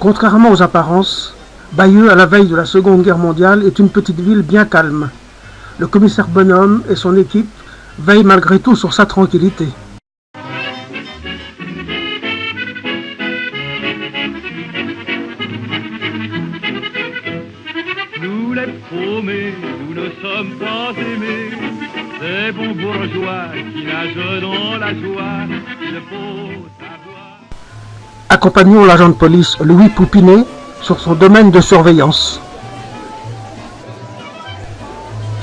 Contrairement aux apparences, Bayeux, à la veille de la Seconde Guerre mondiale, est une petite ville bien calme. Le commissaire Bonhomme et son équipe veillent malgré tout sur sa tranquillité. Nous les paumés, nous ne sommes pas aimés, ces bons bourgeois qui nagent dans la joie, il faut savoir. Accompagnons l'agent de police Louis Poupinet sur son domaine de surveillance.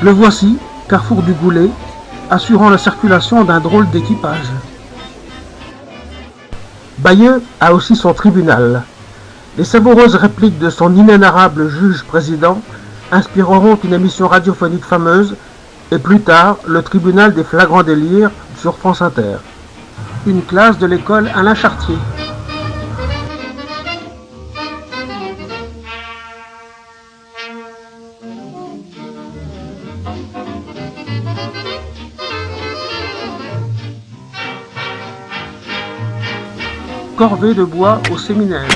Le voici, carrefour du Goulet, assurant la circulation d'un drôle d'équipage. Bayeux a aussi son tribunal. Les savoureuses répliques de son inénarrable juge-président inspireront une émission radiophonique fameuse et plus tard le tribunal des flagrants délires sur France Inter. Une classe de l'école Alain Chartier. Corvée de bois au séminaire.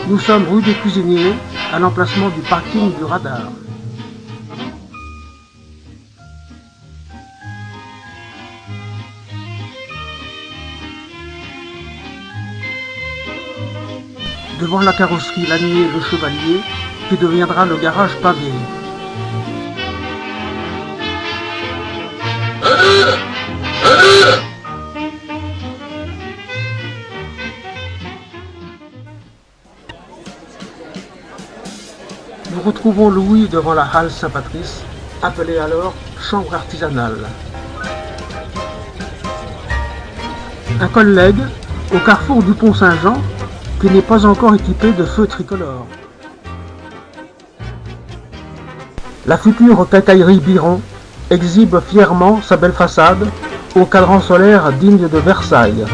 Nous sommes rue des Cuisiniers, à l'emplacement du parking du radar. Devant la carrosserie Lanier Le Chevalier, qui deviendra le garage pavé. Nous retrouvons Louis devant la halle Saint-Patrice, appelée alors chambre artisanale. Un collègue au carrefour du pont Saint-Jean qui n'est pas encore équipé de feux tricolores. La future quincaillerie Biron exhibe fièrement sa belle façade au cadran solaire digne de Versailles.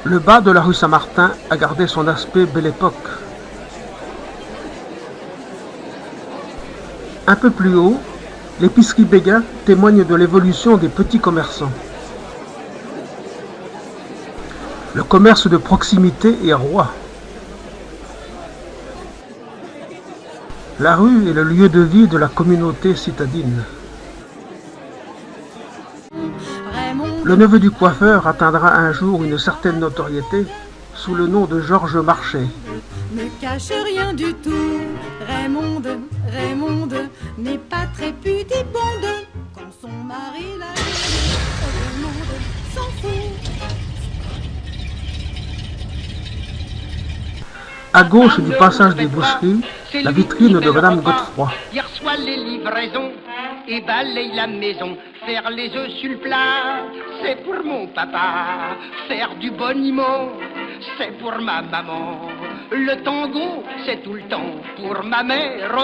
Le bas de la rue Saint-Martin a gardé son aspect Belle Époque. Un peu plus haut, l'épicerie Béguin témoigne de l'évolution des petits commerçants. Le commerce de proximité est roi. La rue est le lieu de vie de la communauté citadine. Le neveu du coiffeur atteindra un jour une certaine notoriété sous le nom de Georges Marchais. Ne cache rien du tout, Raymond n'est pas très pudibonde. Quand son mari l'a dit, tout le monde s'en fout. À gauche du passage des boucheries, la vitrine de Madame Godefroy. Il reçoit les livraisons et balaye la maison. Faire les œufs sur le plat, c'est pour mon papa. Faire du boniment, c'est pour ma maman. Le tango, c'est tout le temps pour ma mère.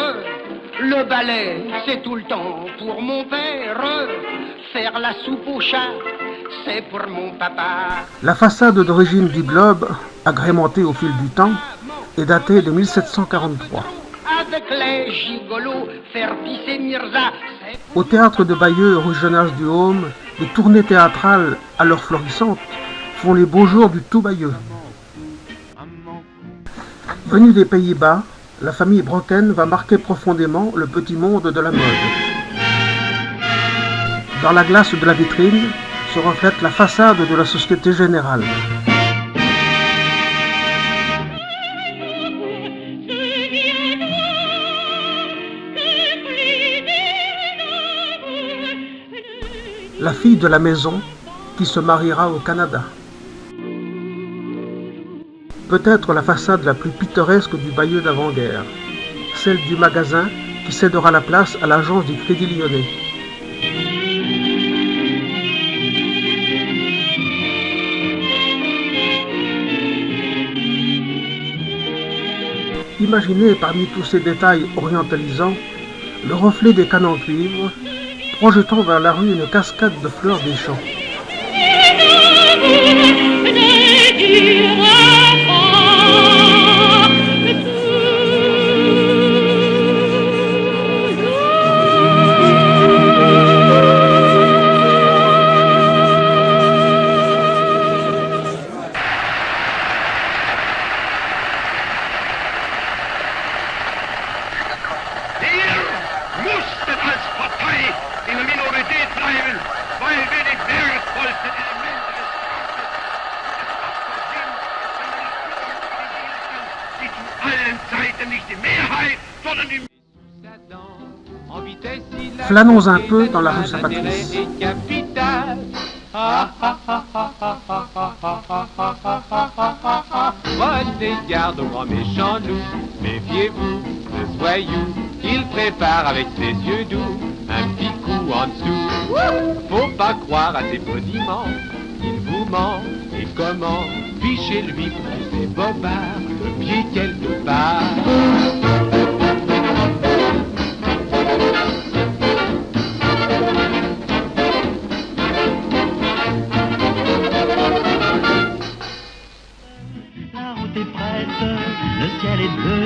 Le ballet, c'est tout le temps pour mon père. Faire la soupe au chat, c'est pour mon papa. La façade d'origine du globe, agrémentée au fil du temps, est datée de 1743. Avec les gigolos, faire pisser Mirza. Au théâtre de Bayeux, rue Jonas-du-Haume, les tournées théâtrales, alors florissantes, font les beaux jours du tout Bayeux. Venue des Pays-Bas, la famille Brocken va marquer profondément le petit monde de la mode. Dans la glace de la vitrine se reflète la façade de la Société Générale. La fille de la maison qui se mariera au Canada. Peut-être la façade la plus pittoresque du Bayeux d'avant-guerre, celle du magasin qui cédera la place à l'agence du Crédit Lyonnais. Imaginez parmi tous ces détails orientalisants le reflet des canons en cuivre, projetant vers la rue une cascade de fleurs des champs. Flânons un peu dans la rue Saint-Patrice. Prenez garde au grand méchant loup, méfiez-vous de Soyou, il prépare avec ses yeux doux un petit coup en dessous. Faut pas croire à ses boniments, il vous ment, et comment? Fichez-lui pour tous ces bobards, le pied quelque part. Le ciel est bleu,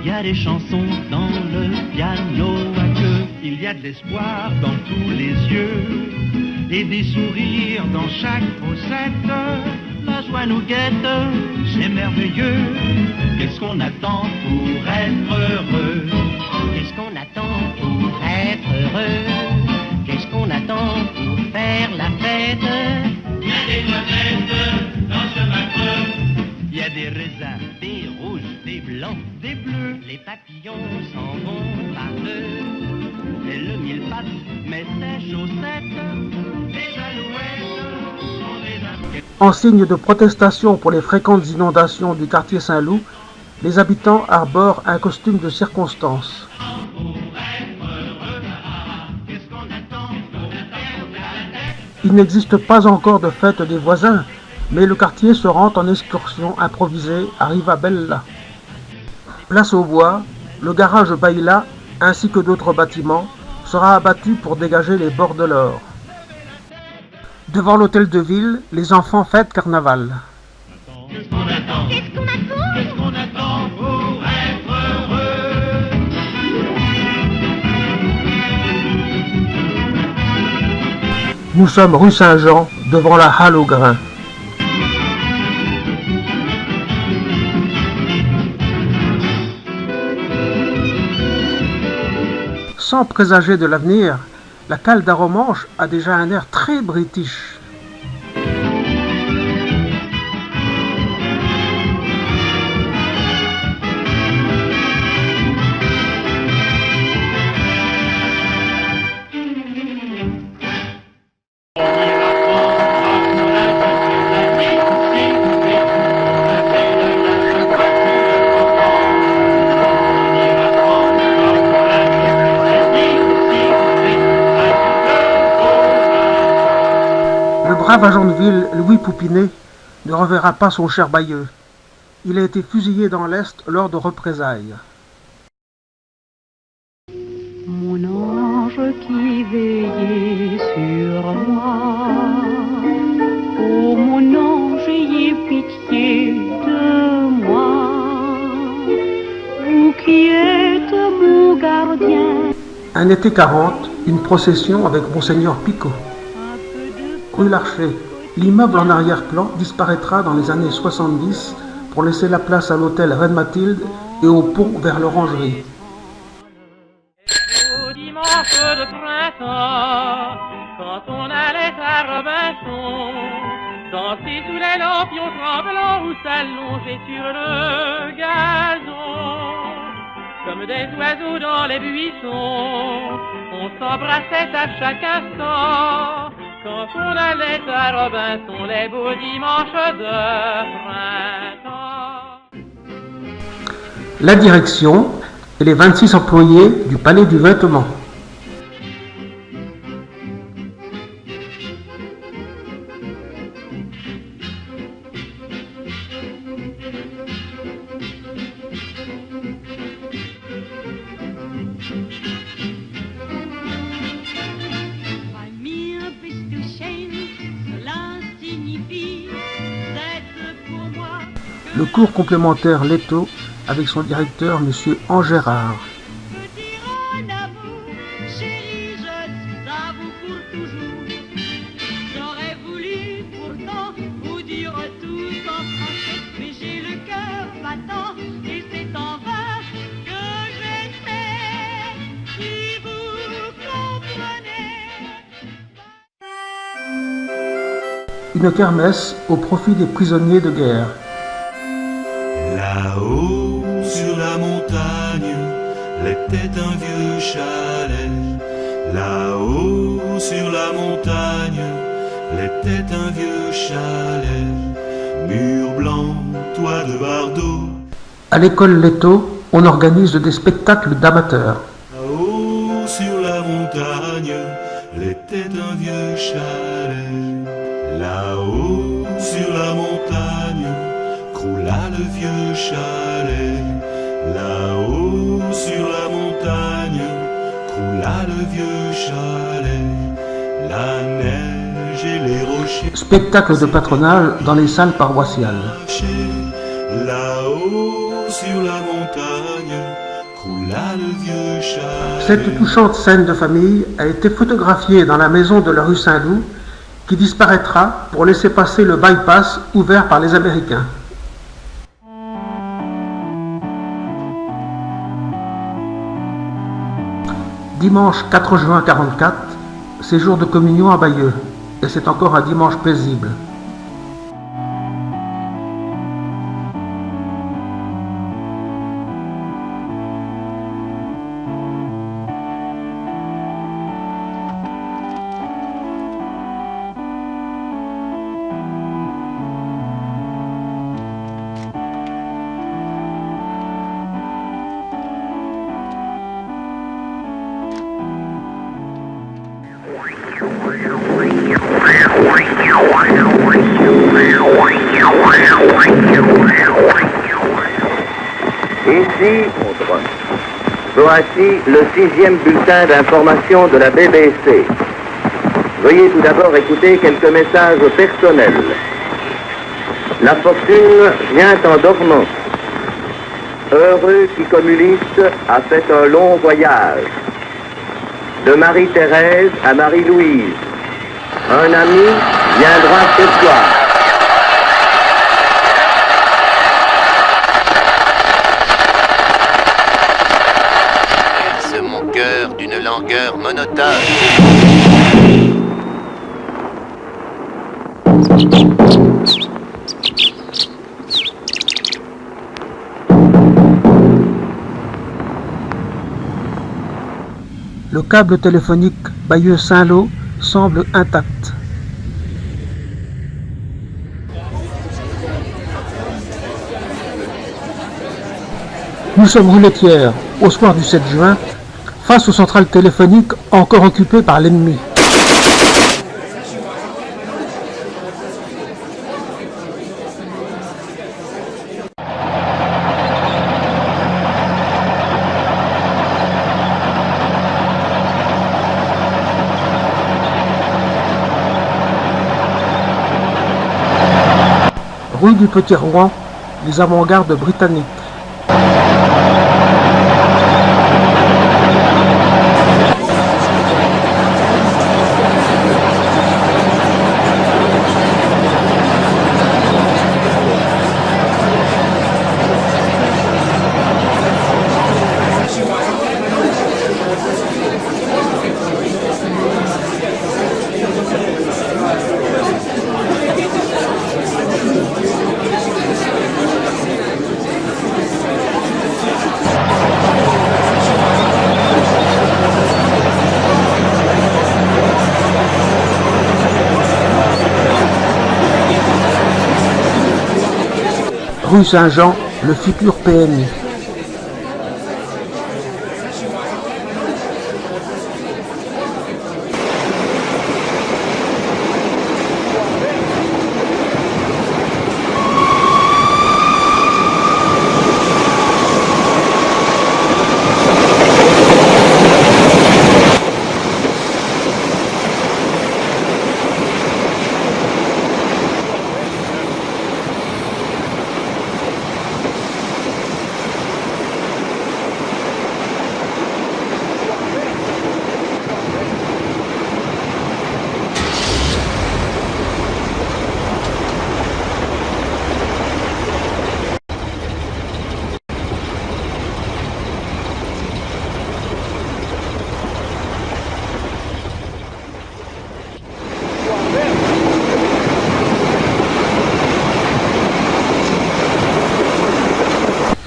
il y a des chansons dans le piano à queue. Il y a de l'espoir dans tous les yeux et des sourires dans chaque fossette. La joie nous guette, c'est merveilleux. Qu'est-ce qu'on attend pour être heureux? Qu'est-ce qu'on attend pour être heureux? Qu'est-ce qu'on attend pour faire la fête? Il y a des noisettes dans ce macreux. Il y a des raisins, des rouges, des blancs, des bleus. Les papillons s'en vont par deux. Et le mille pattes met ses chaussettes. Les alouettes sont des insectes. En signe de protestation pour les fréquentes inondations du quartier Saint-Loup, les habitants arborent un costume de circonstance. Il n'existe pas encore de fête des voisins, mais le quartier se rend en excursion improvisée à Rivabella. Place au bois, le garage Baïla, ainsi que d'autres bâtiments, sera abattu pour dégager les bords de l'or. Devant l'hôtel de ville, les enfants fêtent carnaval. Qu'est-ce qu'on attend? Qu'est-ce qu'on attend pour être heureux? Nous sommes rue Saint-Jean, devant la halle au grain. Sans présager de l'avenir, la cale d'Aromanche a déjà un air très british. Le brave agent de ville, Louis Poupinet, ne reverra pas son cher Bayeux. Il a été fusillé dans l'Est lors de représailles. Mon ange qui veillait sur moi, oh mon ange, ayez pitié de moi, vous qui êtes mon gardien. Un été 40, une procession avec Monseigneur Picot. Rue Larcher, l'immeuble en arrière-plan disparaîtra dans les années 70 pour laisser la place à l'hôtel Reine-Mathilde et au pont vers l'Orangerie. Au dimanche de printemps, quand on allait à Robinson, danser sous les lampions tremblants ou s'allonger sur le gazon, comme des oiseaux dans les buissons, on s'embrassait à chaque instant. Quand on allait à Robinson, les beaux dimanches de printemps. La direction et les 26 employés du Palais du Vêtement. Le cours complémentaire Leto avec son directeur, M. Angérard. J'aurais voulu pourtant vous dire tout en français, mais j'ai le cœur battant et c'est en vain que j'essaie. Si vous comprenez. Une kermesse au profit des prisonniers de guerre. Là-haut sur la montagne, l'était un vieux chalet. Là-haut sur la montagne, l'était un vieux chalet. Mur blanc, toit de bardeaux. À l'école Leto, on organise des spectacles d'amateurs. Là-haut sur la montagne, l'était un vieux chalet. Là-haut sur la montagne, croula le vieux chalet. Là-haut sur la montagne, croula le vieux chalet. La neige et les rochers. Spectacle de patronage dans les salles paroissiales. Là-haut sur la montagne, croula le vieux chalet. Cette touchante scène de famille a été photographiée dans la maison de la rue Saint-Loup, qui disparaîtra pour laisser passer le bypass ouvert par les Américains. Dimanche 4 juin 1944, c'est jour de communion à Bayeux, et c'est encore un dimanche paisible. Ici, voici le 6e bulletin d'information de la BBC. Veuillez tout d'abord écouter quelques messages personnels. La fortune vient en dormant. Heureux qui communiste a fait un long voyage. De Marie-Thérèse à Marie-Louise. Un ami viendra ce soir. Mon cœur d'une langueur monotone. Le câble téléphonique Bayeux-Saint-Lô semble intact. Nous sommes rue Laitière, au soir du 7 juin, face aux centrales téléphoniques encore occupées par l'ennemi. Rue du Petit Rouen, les avant-gardes britanniques. Rue Saint-Jean, le futur PMI.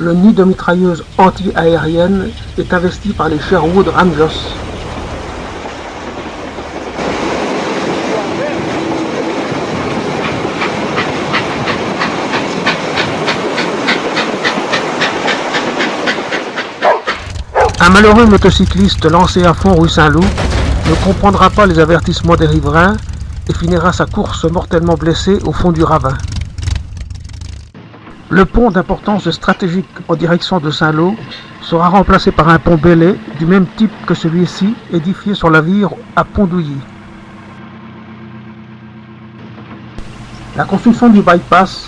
le nid de mitrailleuses anti-aériennes est investi par les Sherwood Rangers. Un malheureux motocycliste lancé à fond rue Saint-Loup ne comprendra pas les avertissements des riverains et finira sa course mortellement blessé au fond du ravin. Le pont d'importance stratégique en direction de Saint-Lô sera remplacé par un pont Bellay du même type que celui-ci, édifié sur la Vire à Pont-d'Ouilly. La construction du bypass,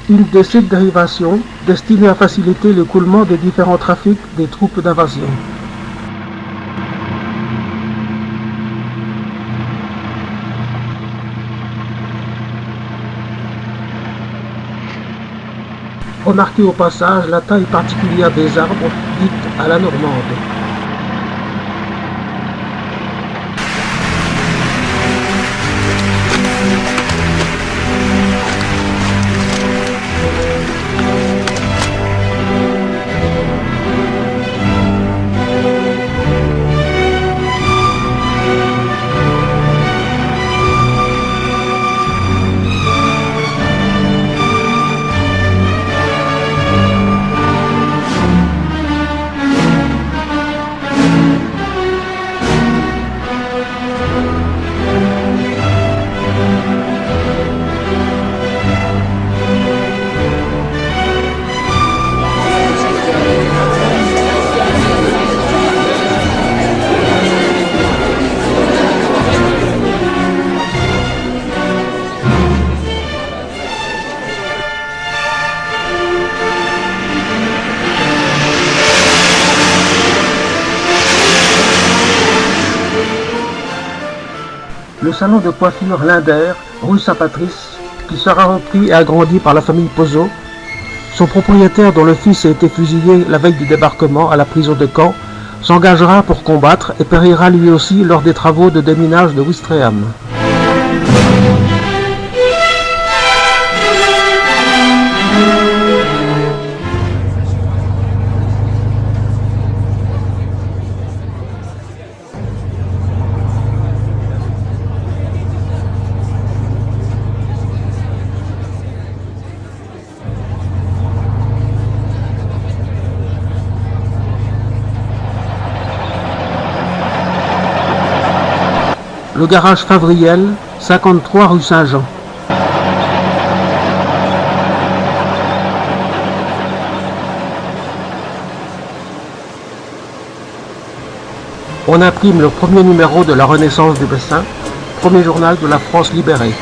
une des 7 dérivations destinées à faciliter l'écoulement des différents trafics des troupes d'invasion. Remarquez au passage la taille particulière des arbres, dite à la normande. Le salon de coiffure Linder, rue Saint-Patrice, qui sera repris et agrandi par la famille Pozzo. Son propriétaire, dont le fils a été fusillé la veille du débarquement à la prison de Caen, s'engagera pour combattre et périra lui aussi lors des travaux de déminage de Ouistreham. Le garage Favriel, 53 rue Saint-Jean. On imprime le premier numéro de la Renaissance du Bessin, premier journal de la France libérée.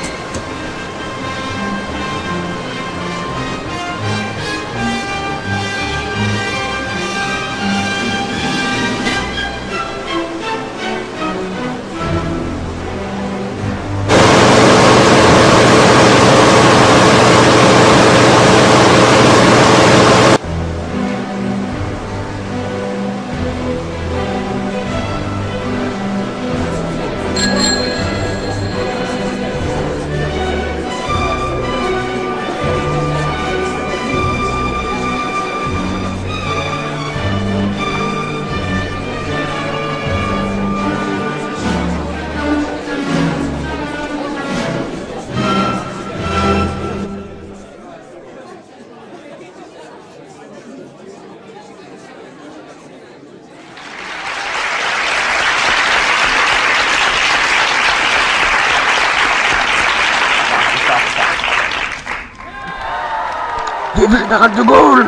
Vive le général de Gaulle!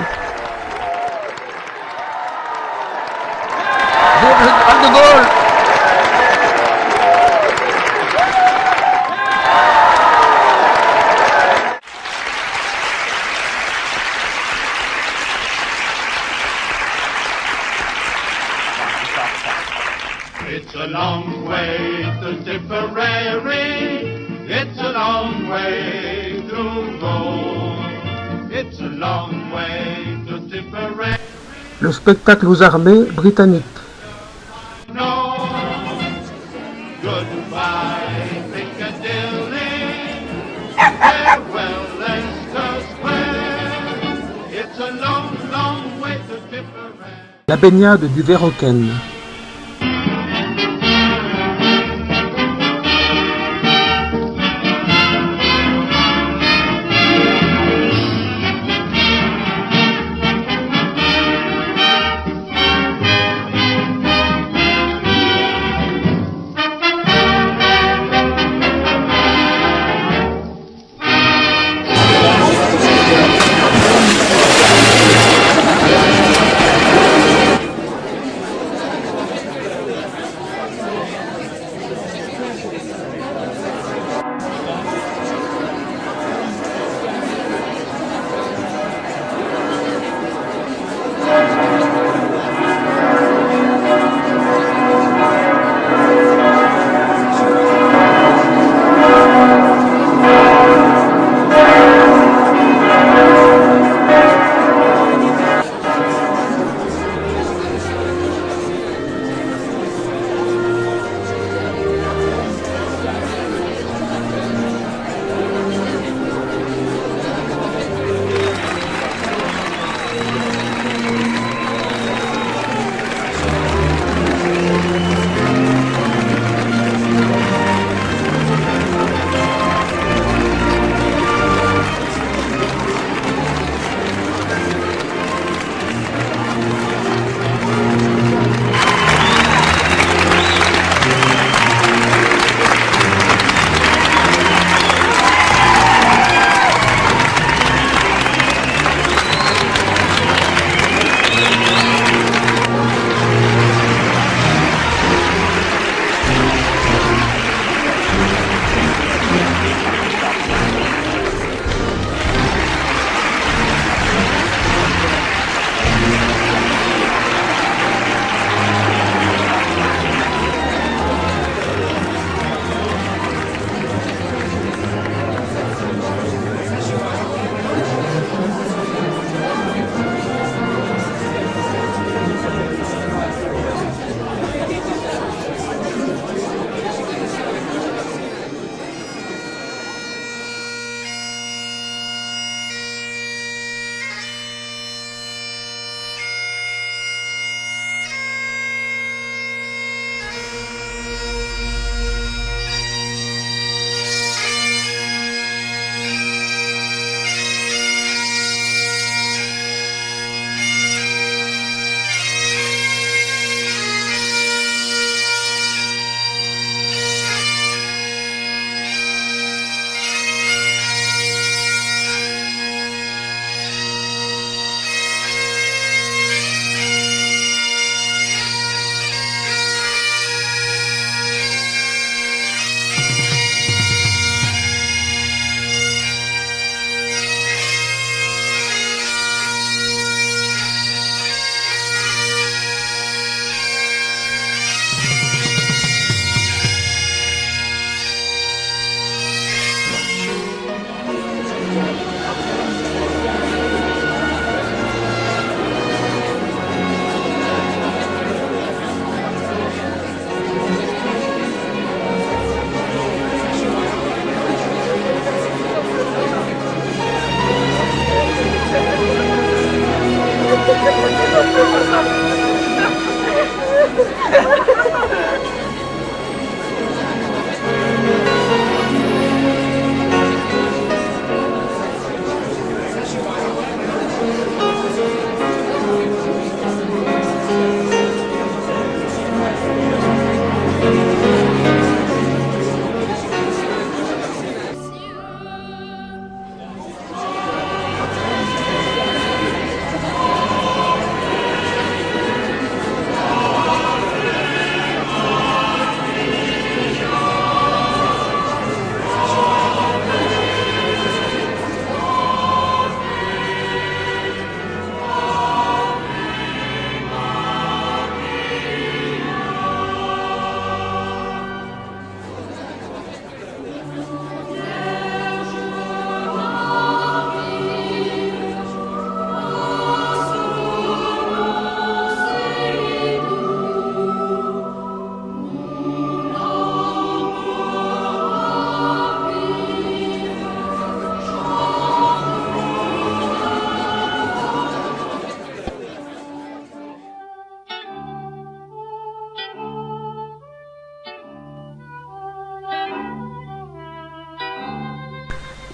Vive le général de Gaulle! It's a long way to Tipperary. It's a long way to go. It's a long way to Tipperary. Le spectacle aux armées britanniques. No. Goodbye, Piccadilly. Farewell, Leicester Square. It's a long, long la baignade du Verroken.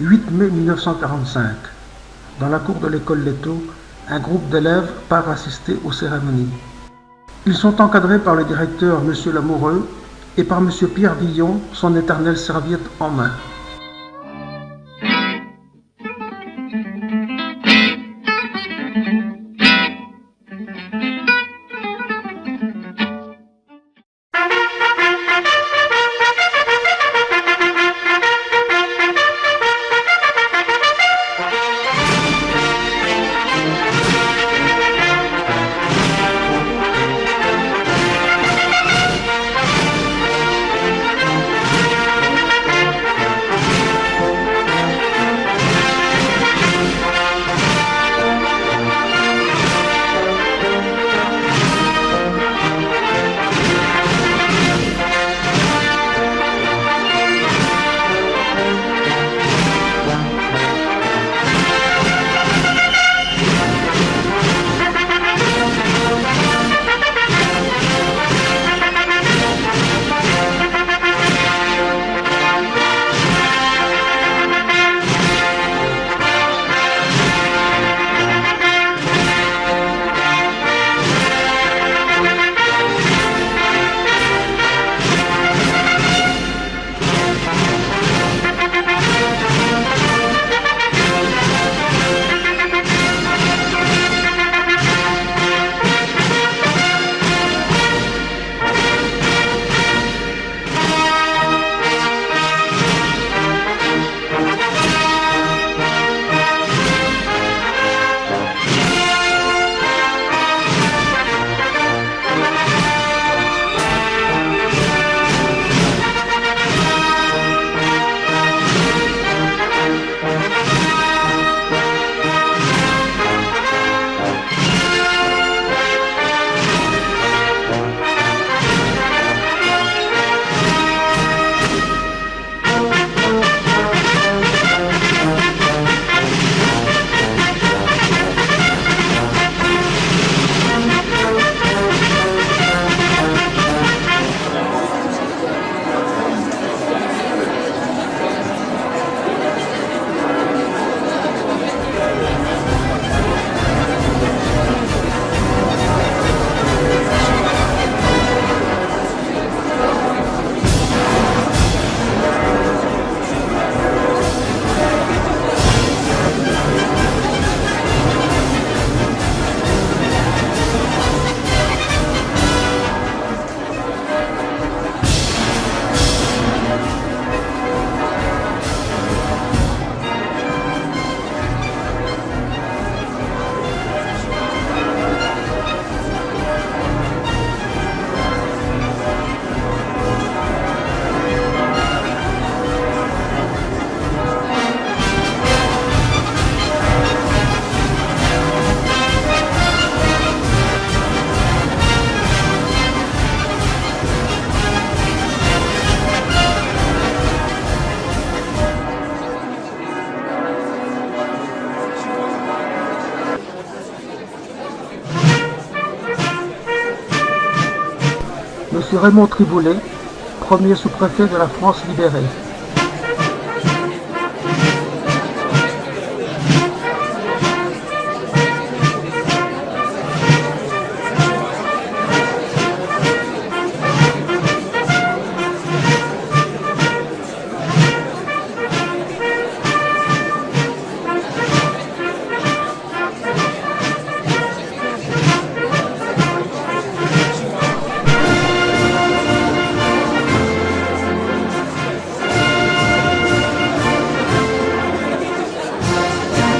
8 mai 1945. Dans la cour de l'école Leto, un groupe d'élèves part assister aux cérémonies. Ils sont encadrés par le directeur M. Lamoureux et par M. Pierre Villon, son éternelle serviette en main. M. Raymond Triboulet, premier sous-préfet de la France libérée.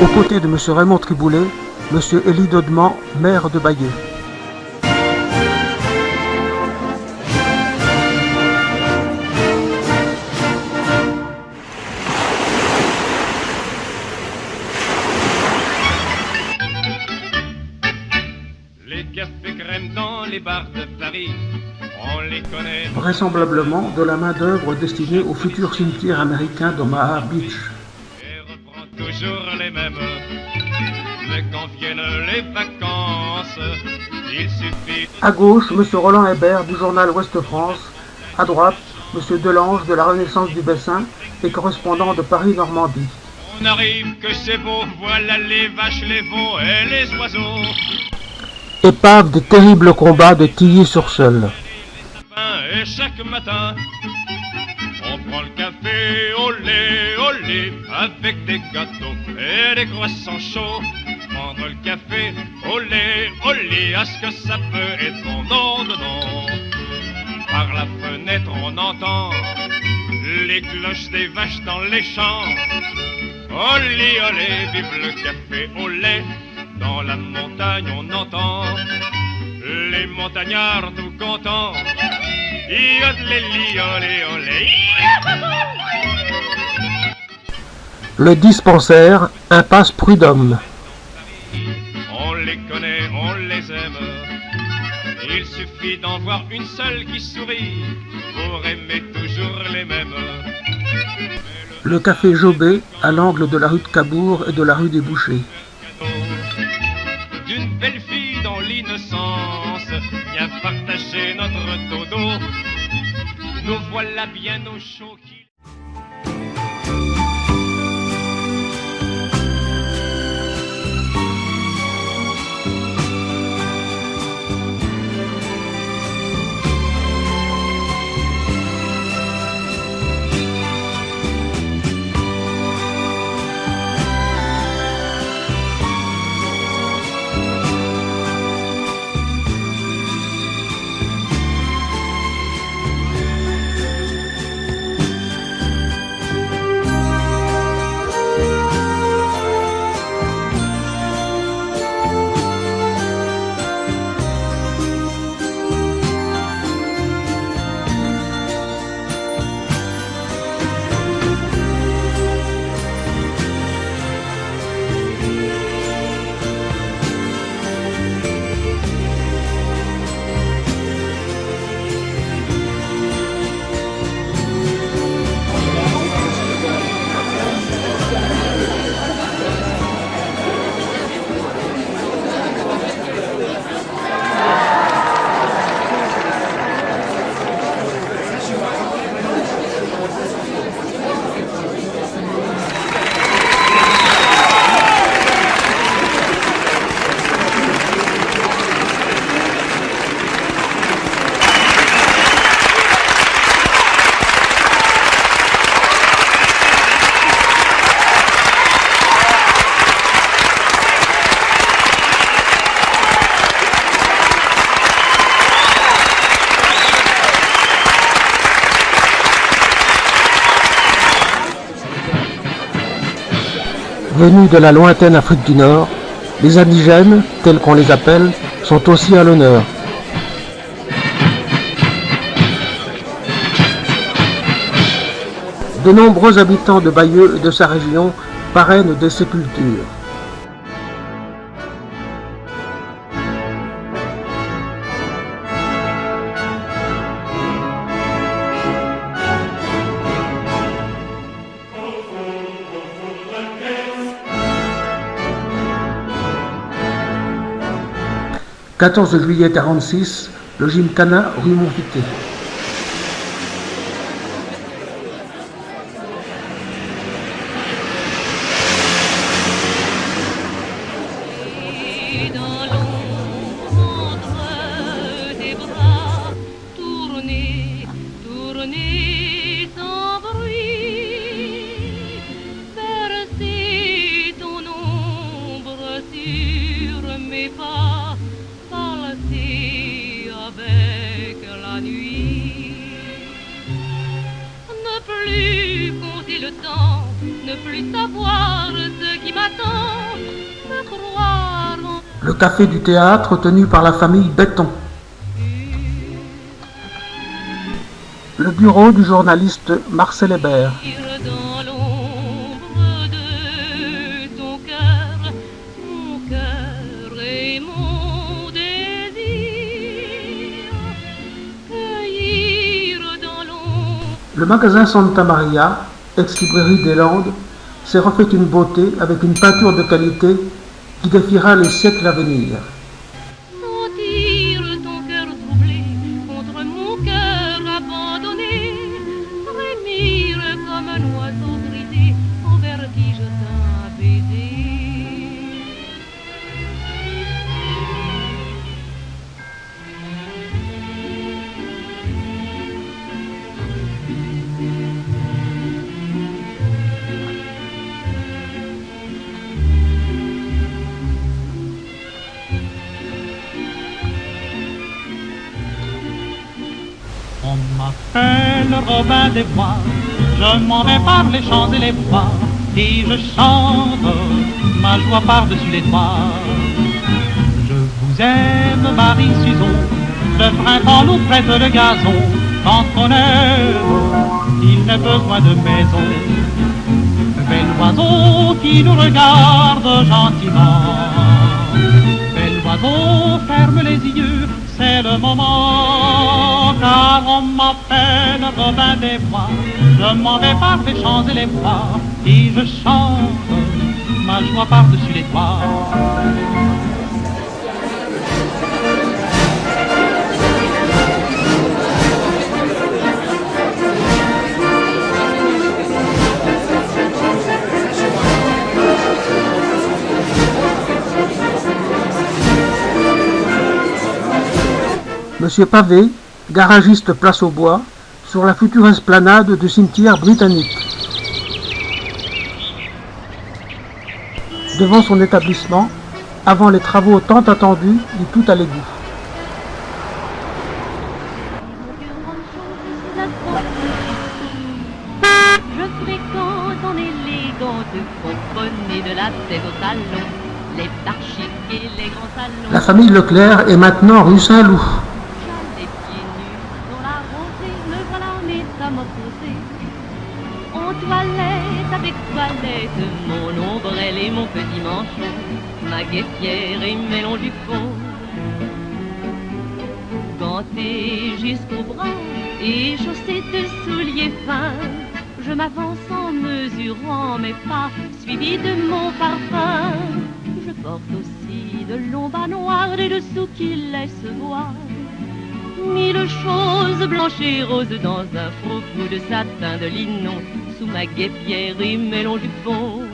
Aux côtés de M. Raymond Triboulet, M. Élie Dodement, maire de Bayeux. Les cafés crème dans les bars de Paris, on les connaît. Vraisemblablement de la main-d'œuvre destinée au futur cimetière américain d'Omaha Beach. Toujours les mêmes, mais quand viennent les vacances, il suffit... À gauche, M. Roland Hébert du journal Ouest-France. À droite, M. Delange de la Renaissance du Bessin et correspondant de Paris-Normandie. On arrive que c'est beau, voilà les vaches, les veaux et les oiseaux. Épave des terribles combats de Tilly-sur-Seul. Et chaque matin, on prend le café au lait, avec des gâteaux et des croissants chauds. Prendre le café au lait, à ce que ça peut être bon, non, non, non. Par la fenêtre, on entend les cloches des vaches dans les champs. Olé, olé, vive le café au lait. Dans la montagne, on entend les montagnards tout contents. Le dispensaire, impasse Prud'homme. On les connaît, on les aime. Il suffit d'en voir une seule qui sourit pour aimer toujours les mêmes. Le café Jobé, à l'angle de la rue de Cabourg et de la rue des Bouchers. D'une belle fille dans l'innocence, vient partager notre dodo. Nous voilà bien au chaud qui... Venus de la lointaine Afrique du Nord, les indigènes, tels qu'on les appelle, sont aussi à l'honneur. De nombreux habitants de Bayeux et de sa région parrainent des sépultures. « 14 juillet 46, le Gymkhana rue Montfité. Le café du théâtre tenu par la famille Béton. Le bureau du journaliste Marcel Hébert. Le magasin Santa Maria, ex-librairie des Landes, s'est refait une beauté avec une peinture de qualité qui défiera les siècles à venir. Sentir ton cœur troublé contre mon cœur abandonné, frémir comme un oiseau brisé au vertige d'un On m'appelle Robin des Bois, je m'en vais par les champs et les bois, et je chante ma joie par-dessus les toits. Je vous aime, Marie-Suson, le printemps nous prête le gazon. Quand on aime, il n'est besoin de maison. Bel oiseau qui nous regarde gentiment, bel oiseau, ferme les yeux, c'est le moment. Car on m'appelle Robin des Bois, je m'en vais par les champs et les bois, et je chante ma joie par-dessus les toits. Monsieur Pavé, garagiste place au bois, sur la future esplanade du cimetière britannique. Devant son établissement, avant les travaux tant attendus du tout à l'égout. Je fréquente en élégante compagnie de la tête au salon, les bars chics et les grands salons. La famille Leclerc est maintenant rue Saint-Loup. En toilette, avec toilette, mon ombrelle et mon petit manchon, ma guêpière et mes longs jupons. Gantée jusqu'au bras et chaussée de souliers fins, je m'avance en mesurant mes pas, suivi de mon parfum. Je porte aussi de longs bas noirs des dessous qui laissent voir mille choses blanches et roses dans un frou-frou de satin de linon, sous ma guêpière et mes longs jupons.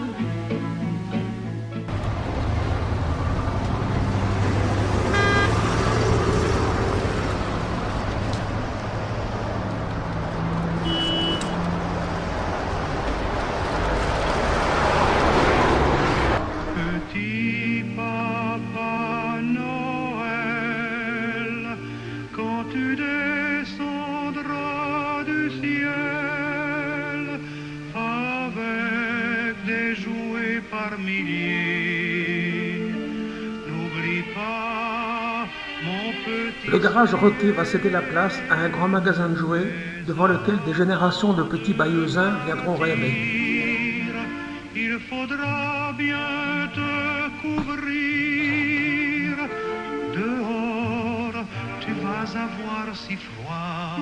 Petit Papa Noël, quand tu descendras du ciel avec des jouets par milliers, n'oublie pas mon petit... Le garage Roquet va céder la place à un grand magasin de jouets devant lequel des générations de petits bailleusins viendront rêver. Il faudra bien te couvrir, dehors tu vas avoir si froid.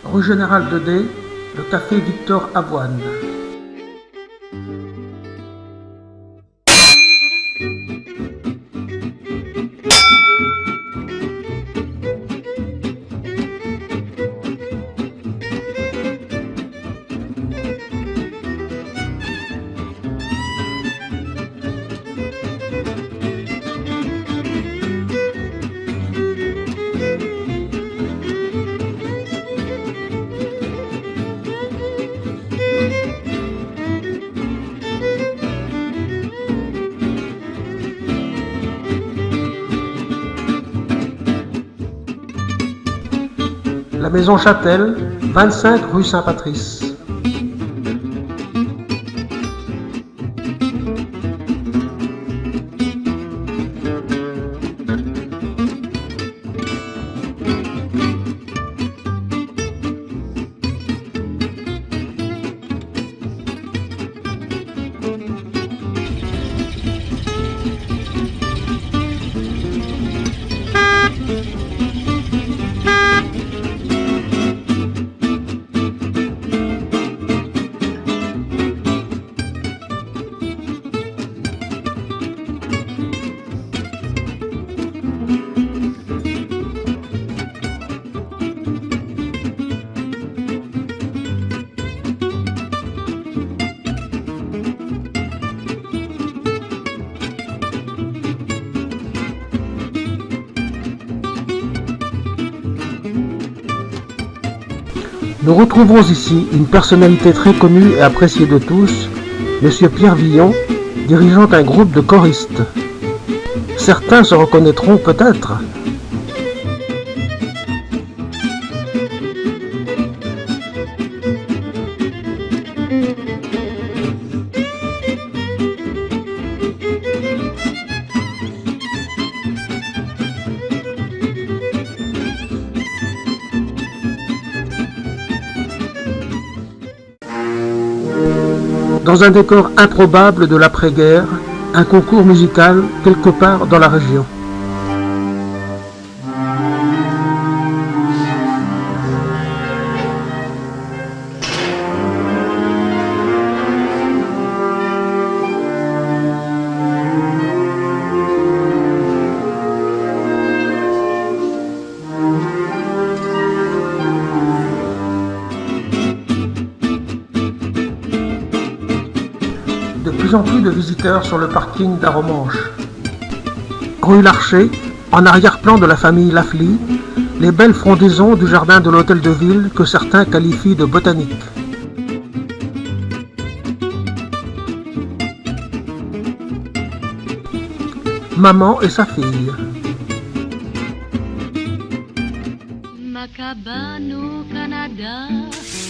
Rue Général de D, le café Victor Avoine. La maison Châtel, 25 rue Saint-Patrice. Nous retrouvons ici une personnalité très connue et appréciée de tous, Monsieur Pierre Villon, dirigeant un groupe de choristes. Certains se reconnaîtront peut-être. Dans un décor improbable de l'après-guerre, un concours musical quelque part dans la région. De plus en plus de visiteurs sur le parking d'Aromanche. Rue Larcher, en arrière-plan de la famille Lafly, les belles frondaisons du jardin de l'hôtel de ville que certains qualifient de botanique. Maman et sa fille. Ma cabane au Canada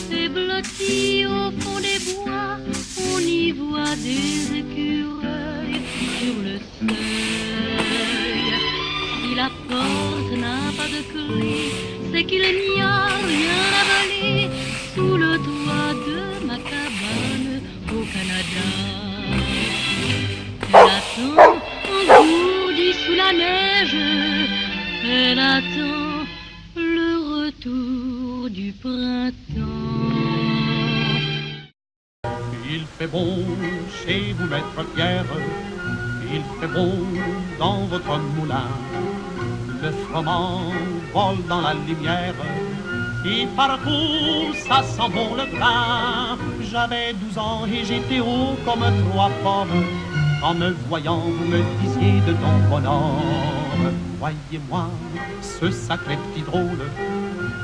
est blottie au fond des bois. On y voit des écureuils sur le seuil. Si la porte n'a pas de clé, c'est qu'il n'y a rien à voler sous le toit de ma cabane au Canada. Elle attend engourdie sous la neige, elle attend le retour du printemps. Il fait bon chez vous, maître Pierre, il fait bon dans votre moulin. Le froment vole dans la lumière, et partout ça sent bon le grain. J'avais 12 ans et j'étais haut comme 3 pommes. En me voyant, vous me disiez de ton bonhomme. Voyez-moi ce sacré petit drôle,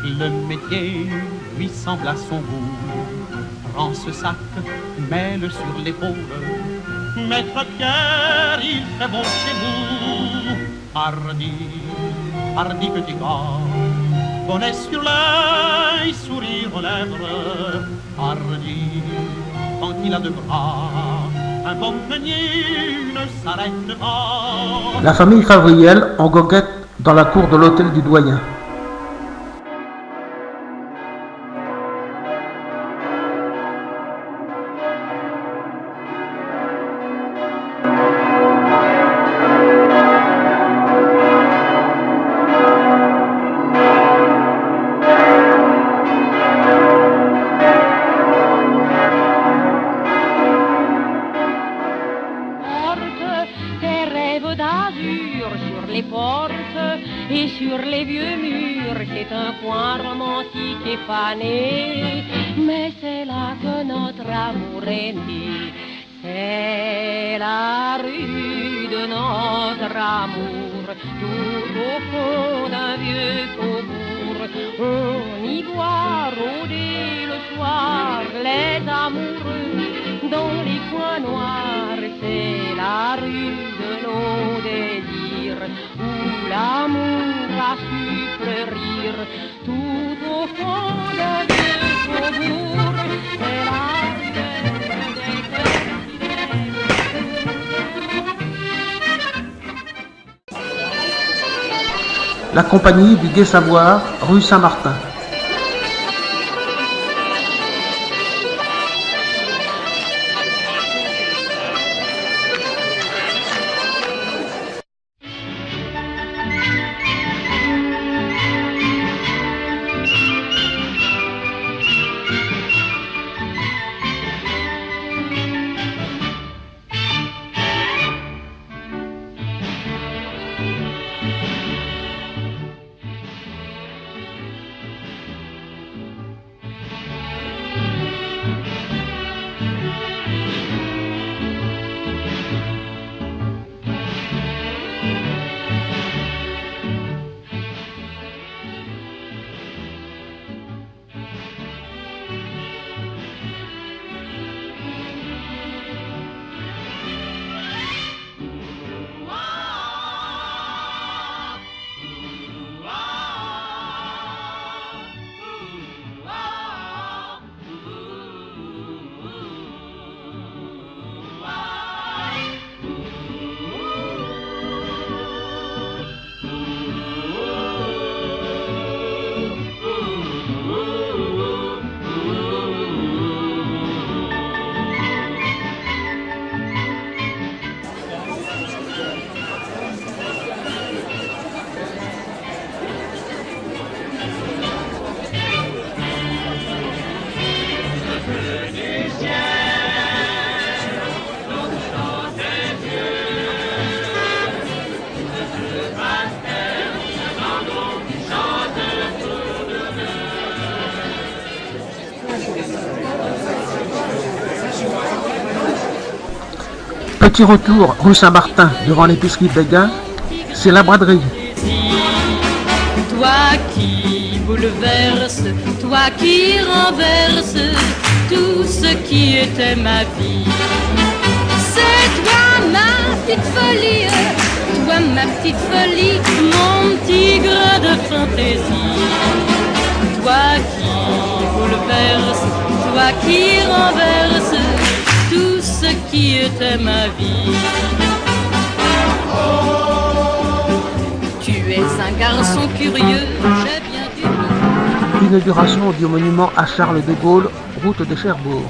le métier lui semble à son goût. Prends ce sac, mets-le sur l'épaule. Maître Pierre, il fait bon chez vous. Hardi, hardi petit gars, bonnet sur l'œil, sourire aux lèvres. Hardi, quand il a 2 bras, un bon meunier ne s'arrête pas. La famille Favriel en goguette dans la cour de l'hôtel du doyen. Les portes et sur les vieux murs, c'est un coin romantique et fané. Mais c'est là que notre amour est né. C'est la rue de notre amour, tout au fond d'un vieux faubourg. On y voit rôder le soir les amoureux dans les coins noirs. C'est la rue de nos désirs, où l'amour a su fleurir tout au fond d'un vieux faubourg. C'est la rue La compagnie du Gai Savoir, rue Saint-Martin. Petit retour rue Saint-Martin devant l'épicerie Béguin, c'est la braderie. Toi qui bouleverse, toi qui renverse tout ce qui était ma vie. C'est toi ma petite folie, toi ma petite folie, mon petit grain de fantaisie. Toi qui bouleverse, toi qui renverse tout ce qui était ma vie. Tu es un garçon curieux, j'ai bien dû. Inauguration du monument à Charles de Gaulle, route de Cherbourg.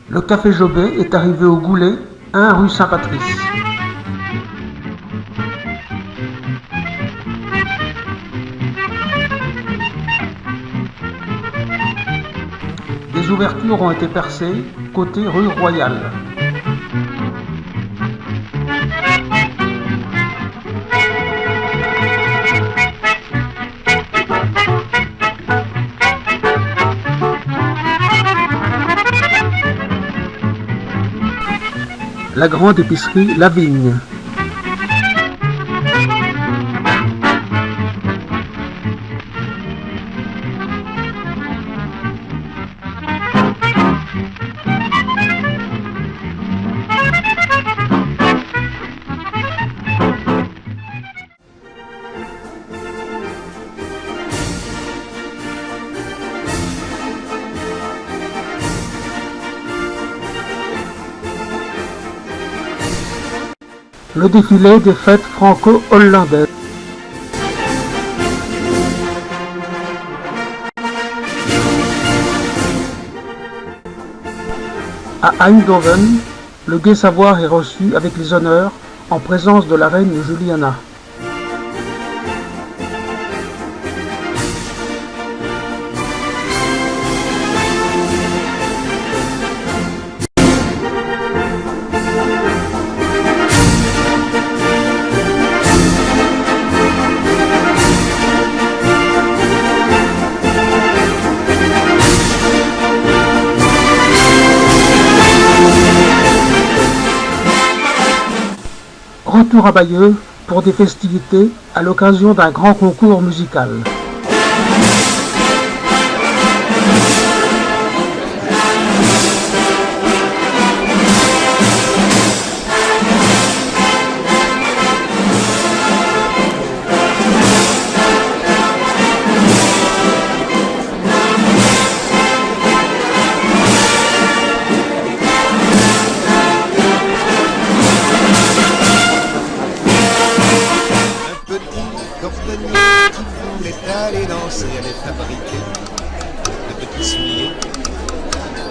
Le café Jobé est arrivé au Goulet, 1 rue Saint-Patrice. Des ouvertures ont été percées côté rue Royale. La grande épicerie La Vigne. Le défilé des fêtes franco-hollandaises. À Eindhoven, le gai savoir est reçu avec les honneurs en présence de la reine Juliana. Retour à Bayeux pour des festivités à l'occasion d'un grand concours musical. Aller danser, elle est fabriquée de petits souliers.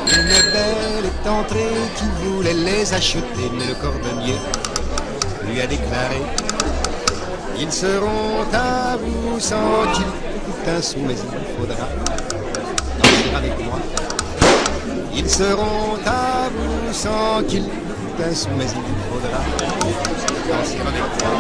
Une belle est entrée qui voulait les acheter, mais le cordonnier lui a déclaré: ils seront à vous sans qu'il coûte un sou, mais il faudra danser avec moi. Ils seront à vous sans qu'il coûte un sou, mais il faudra danser avec moi.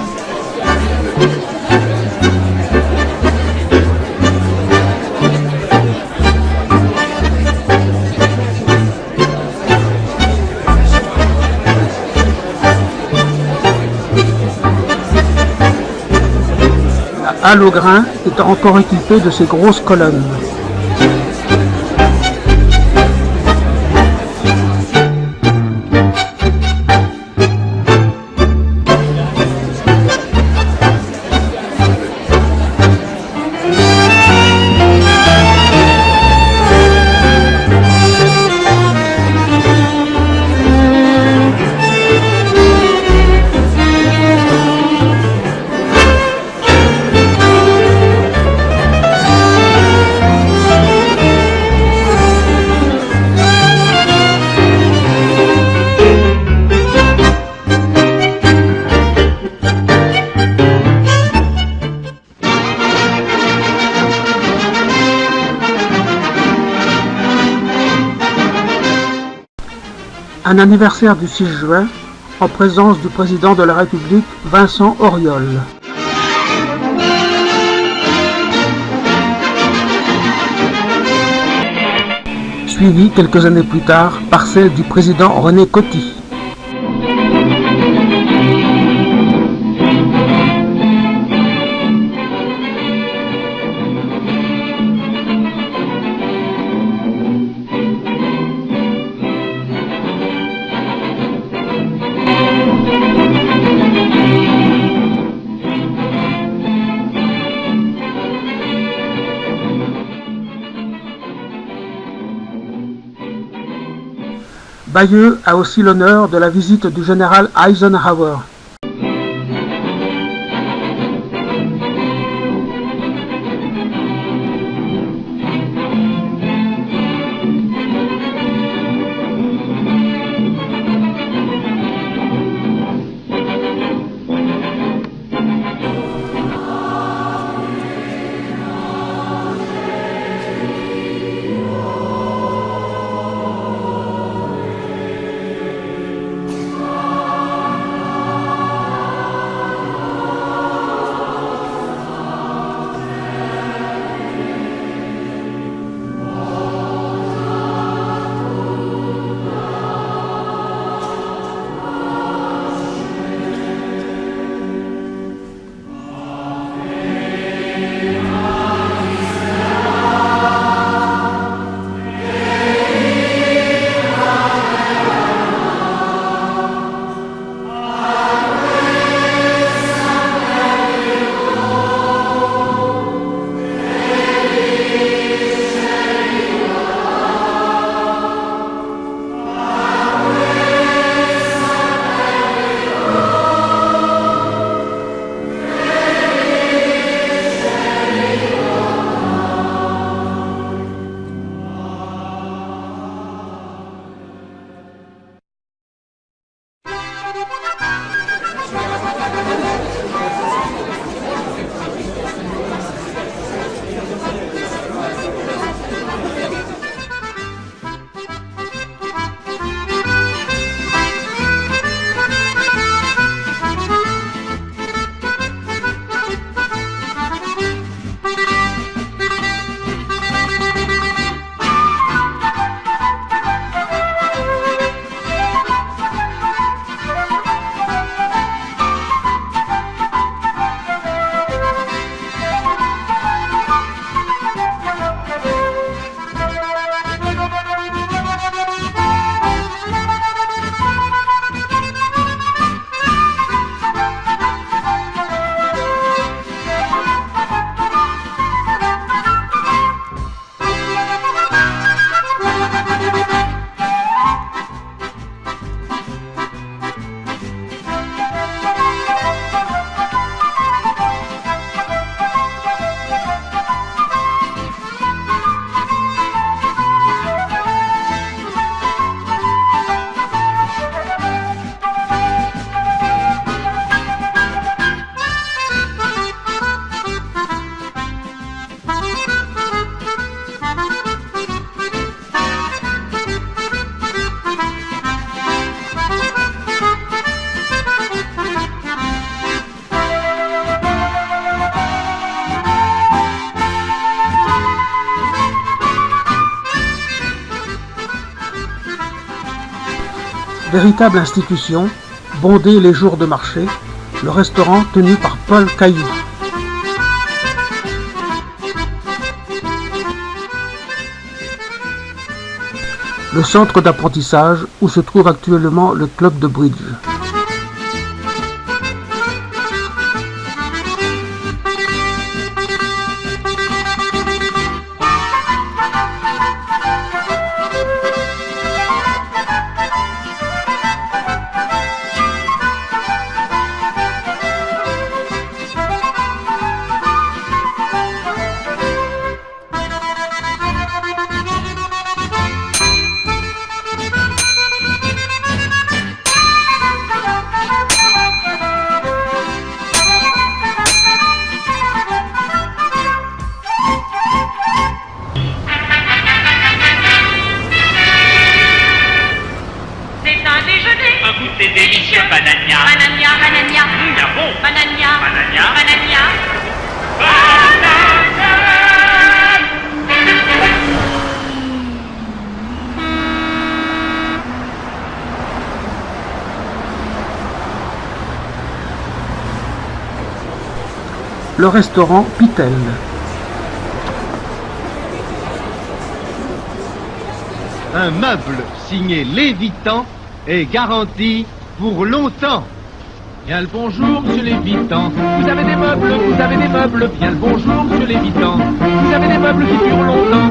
Allogrin est encore équipé de ces grosses colonnes. Un anniversaire du 6 juin en présence du président de la République, Vincent Auriol. Suivi quelques années plus tard par celle du président René Coty. Bayeux a aussi l'honneur de la visite du général Eisenhower. Véritable institution, bondé les jours de marché, le restaurant tenu par Paul Caillou. Le centre d'apprentissage où se trouve actuellement le club de bridge. votre goûter délicieux banania. Banania, banania, Bon. banania, Banania. banania. Le restaurant Pitel. Un meuble signé Lévitan est garanti pour longtemps. Bien le bonjour, monsieur Lévitan. Vous avez des meubles, bien le bonjour, monsieur Lévitan. Vous avez des meubles qui durent longtemps.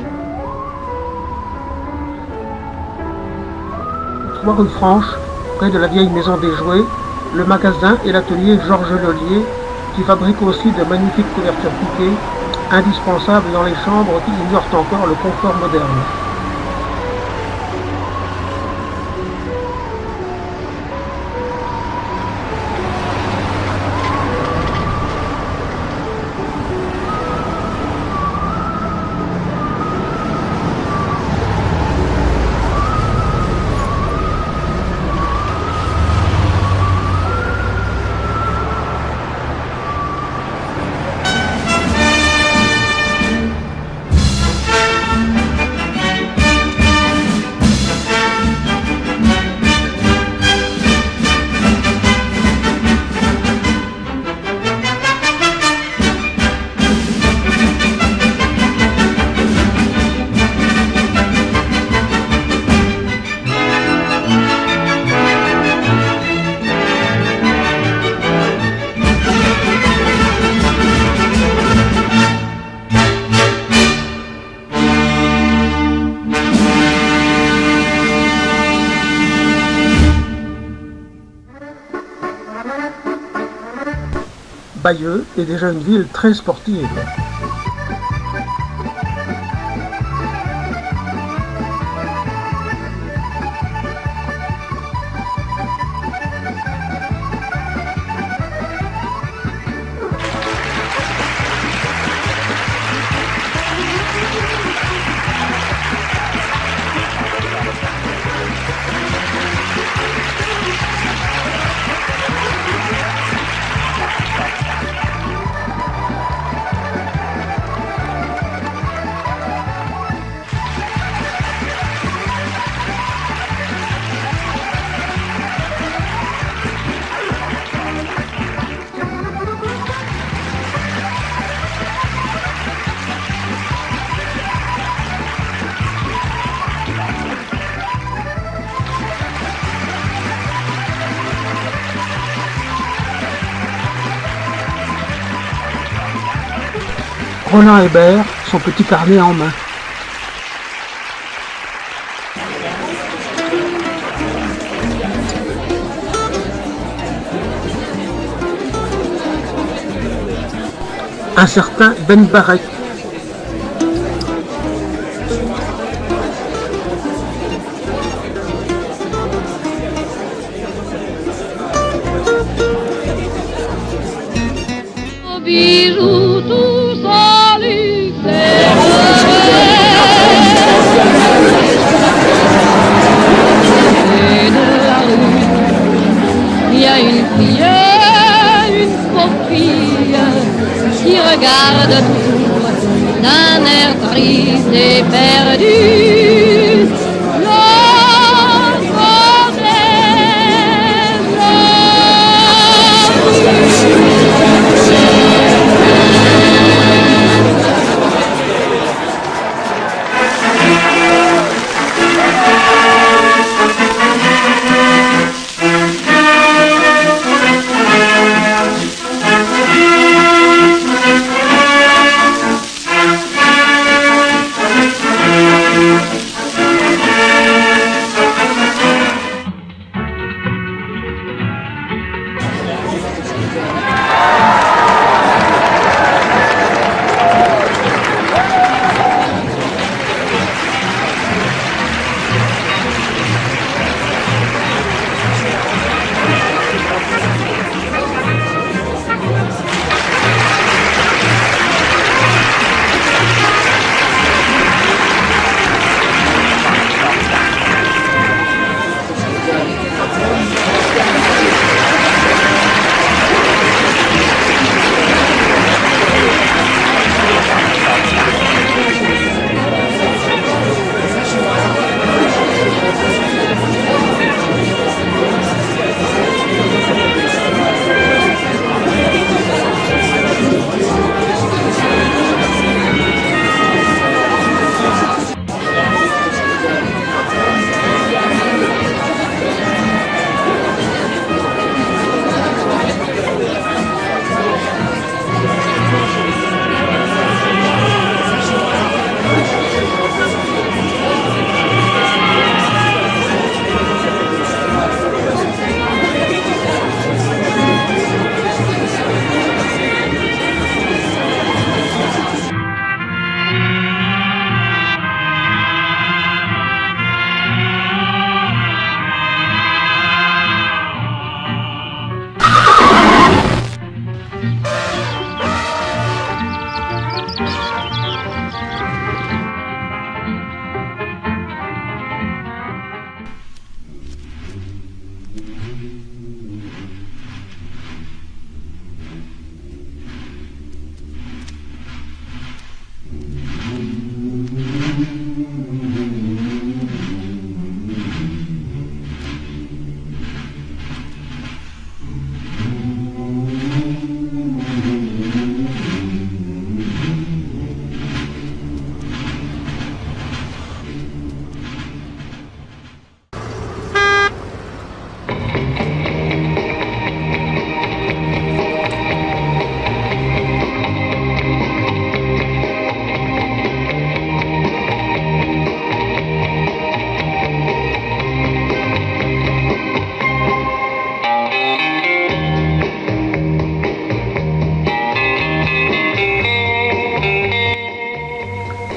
3 rue Franche, près de la vieille maison des jouets, le magasin et l'atelier Georges Lelier, qui fabrique aussi de magnifiques couvertures piquées, indispensables dans les chambres qui ignorent encore le confort moderne. Bayeux est déjà une ville très sportive. Roland Hébert, son petit carnet en main. Un certain Ben Barek. Bijoux tout salut, il y a une fille, une pauvre fille, qui regarde tout d'un air triste et perdu.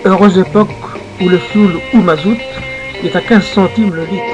Heureuse époque où le fioul ou mazout est à 15 centimes le litre.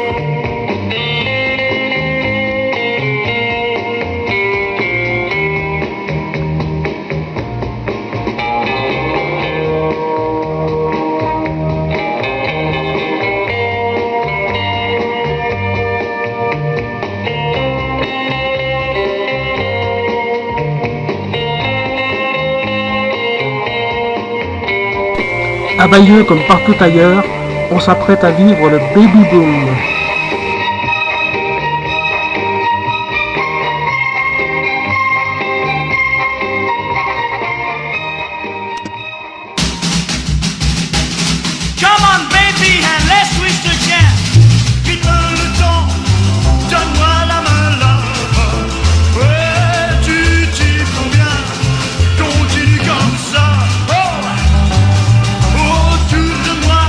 À Bayeux comme partout ailleurs, on s'apprête à vivre le baby boom. Come on baby and let's wish again. Vite le temps, donne-moi la main là. Ouais, tu t'y prends bien, continue comme ça. Autour de moi,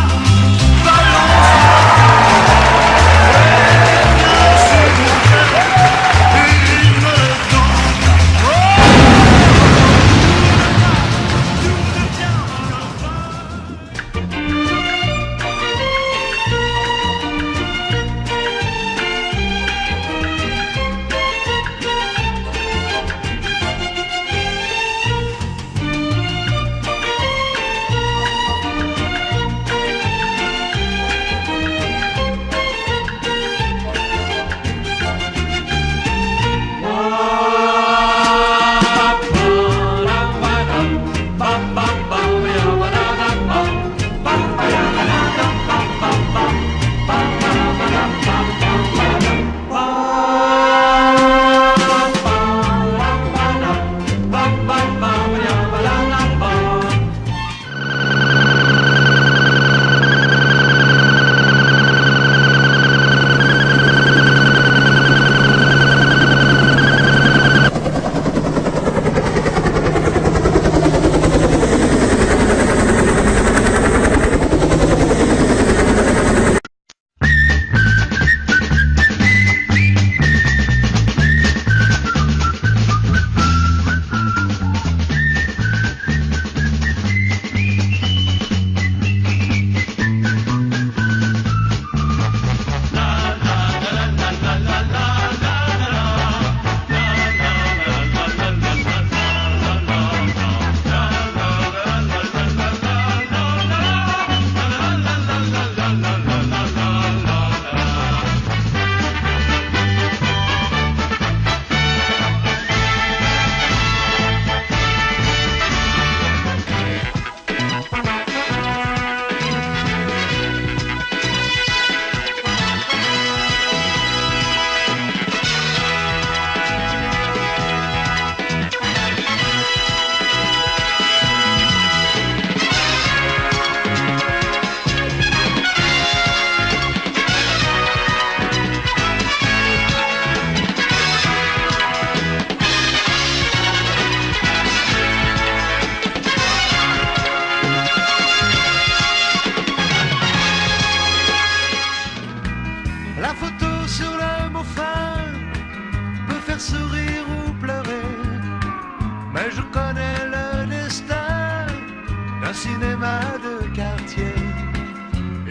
cinéma de quartier.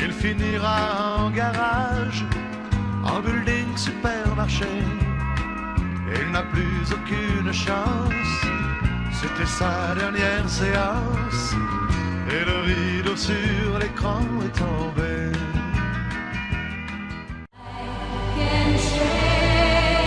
Il finira en garage, en building supermarché. Il n'a plus aucune chance, c'était sa dernière séance. Et le rideau sur l'écran est tombé. Can share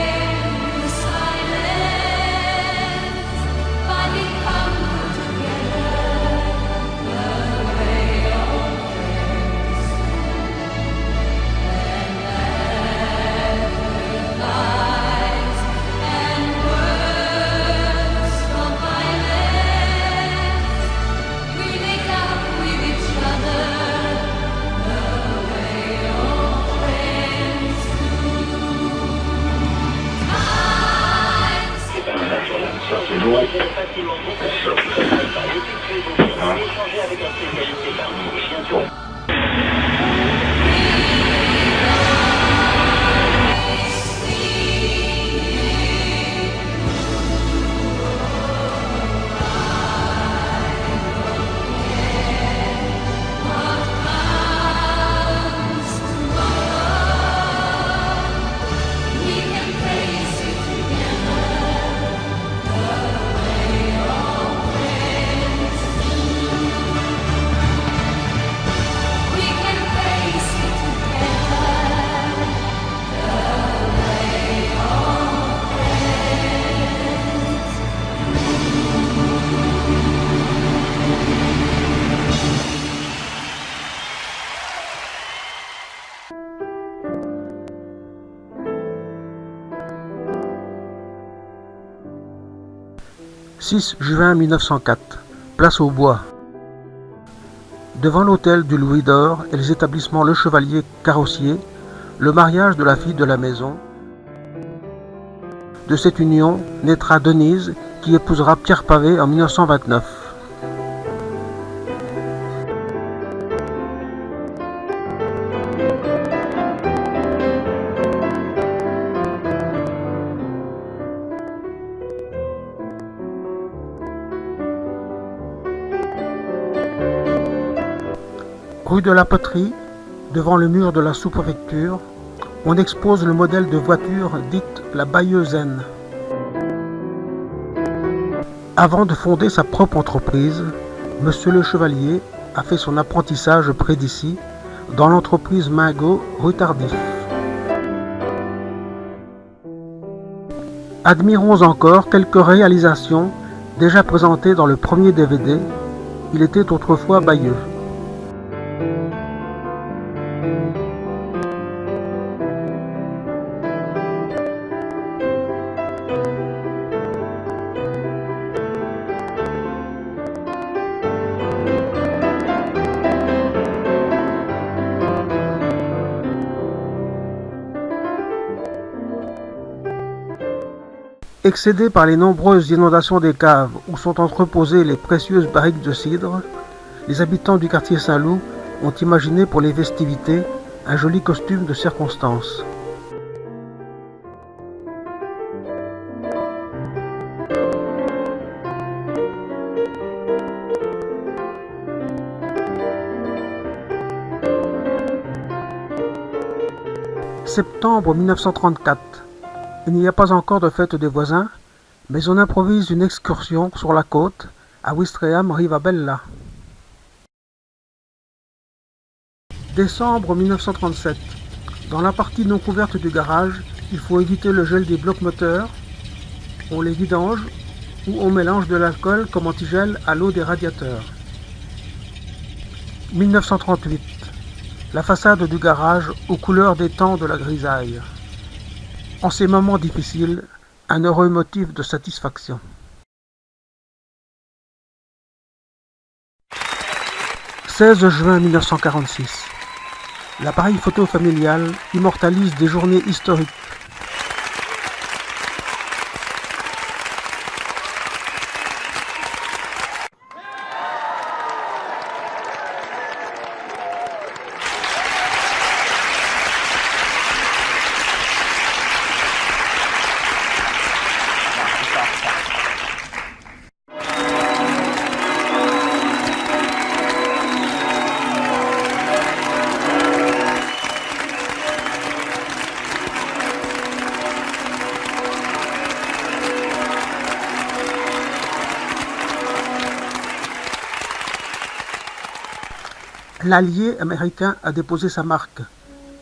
« 6 juin 1904, place au Bois. Devant l'hôtel du Louis d'Or et les établissements Le Chevalier Carrossier, le mariage de la fille de la maison. De cette union naîtra Denise qui épousera Pierre Pavé en 1929. Rue de la Poterie, devant le mur de la sous-préfecture, on expose le modèle de voiture dite la Bayeuxène. Avant de fonder sa propre entreprise, Monsieur le Chevalier a fait son apprentissage près d'ici, dans l'entreprise Mingot, rue Tardif. Admirons encore quelques réalisations déjà présentées dans le premier DVD. Il était autrefois Bayeux. Excédés par les nombreuses inondations des caves où sont entreposées les précieuses barriques de cidre, les habitants du quartier Saint-Loup ont imaginé pour les festivités un joli costume de circonstance. Septembre 1934. Il n'y a pas encore de fête des voisins, mais on improvise une excursion sur la côte, à Ouistreham-Rivabella. Décembre 1937. Dans la partie non couverte du garage, il faut éviter le gel des blocs moteurs. On les vidange ou on mélange de l'alcool comme antigel à l'eau des radiateurs. 1938. La façade du garage aux couleurs des temps de la grisaille. En ces moments difficiles, un heureux motif de satisfaction. « 16 juin 1946. L'appareil photo familial immortalise des journées historiques. L'allié américain a déposé sa marque.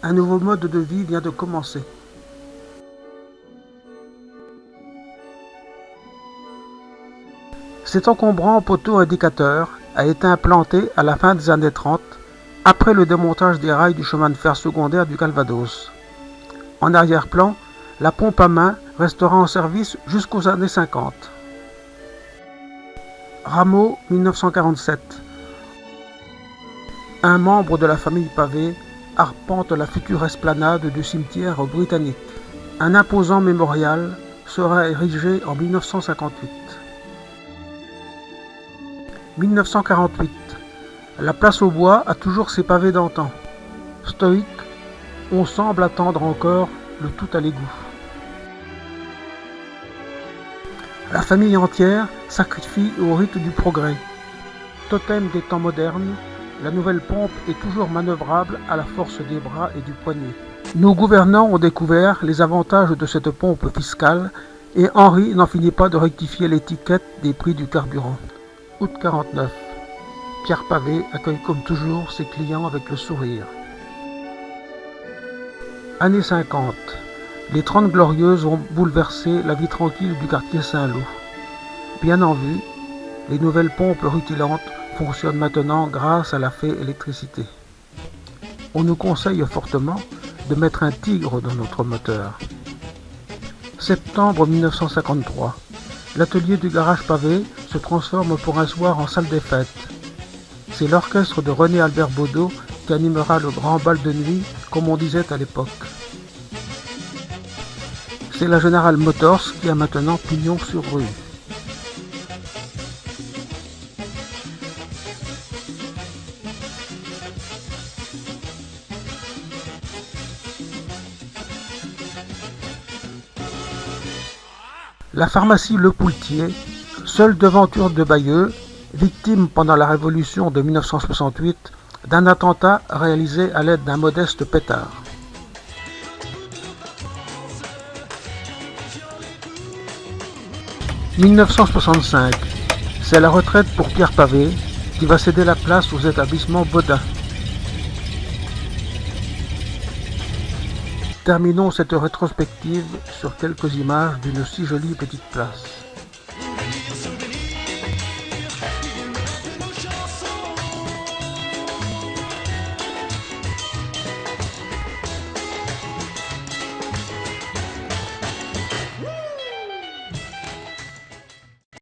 Un nouveau mode de vie vient de commencer. Cet encombrant poteau indicateur a été implanté à la fin des années 30, après le démontage des rails du chemin de fer secondaire du Calvados. En arrière-plan, la pompe à main restera en service jusqu'aux années 50. Rameau, 1947. Un membre de la famille Pavé arpente la future esplanade du cimetière britannique. Un imposant mémorial sera érigé en 1958. 1948. La place aux bois a toujours ses pavés d'antan. Stoïque, on semble attendre encore le tout à l'égout. La famille entière sacrifie au rite du progrès. Totem des temps modernes, la nouvelle pompe est toujours manœuvrable à la force des bras et du poignet. Nos gouvernants ont découvert les avantages de cette pompe fiscale et Henri n'en finit pas de rectifier l'étiquette des prix du carburant. Août 49. Pierre Pavé accueille comme toujours ses clients avec le sourire. Années 50. Les 30 Glorieuses ont bouleversé la vie tranquille du quartier Saint-Loup. Bien en vue, les nouvelles pompes rutilantes fonctionnent maintenant grâce à la fée électricité. On nous conseille fortement de mettre un tigre dans notre moteur. Septembre 1953. L'atelier du garage Pavé se transforme pour un soir en salle des fêtes. C'est l'orchestre de René Albert Baudot qui animera le grand bal de nuit, comme on disait à l'époque. C'est la General Motors qui a maintenant pignon sur rue. La pharmacie Le Poultier, seule devanture de Bayeux, victime pendant la Révolution de 1968 d'un attentat réalisé à l'aide d'un modeste pétard. « 1965, c'est la retraite pour Pierre Pavé qui va céder la place aux établissements Baudin. Terminons cette rétrospective sur quelques images d'une si jolie petite place.